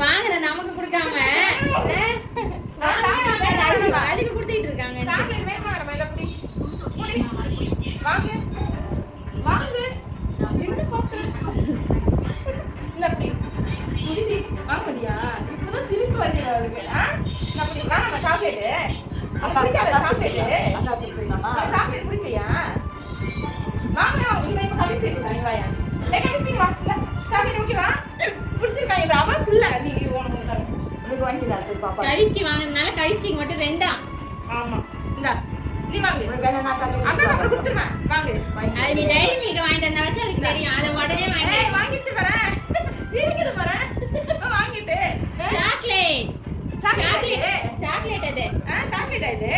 வாங்குற நமக்கு கொடுக்காம அதுக்கு கொடுத்துட்டு இருக்காங்க. சாக்லேட் வேணுமா நம்ம இத புடி புடி வாங்க வாங்க என்ன பாக்குற இல்ல புடி புடி வாங்கடியா இப்போதான் சிரிப்பு வருது அவளுக்கு. நான் புடி வாங்க நம்ம சாக்லேட் அக்கா சாக்லேட் அக்கா குடுறீங்கம்மா சாக்லேட் புடிக்கலையா வாங்க உங்க இப்ப கவி செய்றாங்க வாயா கவி செய்வா சாக்லேட் ஓகேவா புடிச்சிருக்காங்க இது அவ புள்ள நீ உனக்கு வாங்கிடா பாப்பா கவிஸ்டி வாங்குறதுனால கவிஸ்டிக்கு மட்டும் 2. ஆமா இந்தா நீ வாங்கு அக்கா அப்புறம் கொடுத்துருவேன் வாங்கு. அது நீ டைரி மில்க் வாங்கிட்டு வந்தா வச்சு அதுக்கு தெரியும். அதை உடனே வாங்கிச்சு வரேன் சிரிக்குது வரேன் வாங்கிட்டு சாக்லேட் சாக்லேட் சாக்லேட் அது சாக்லேட் இது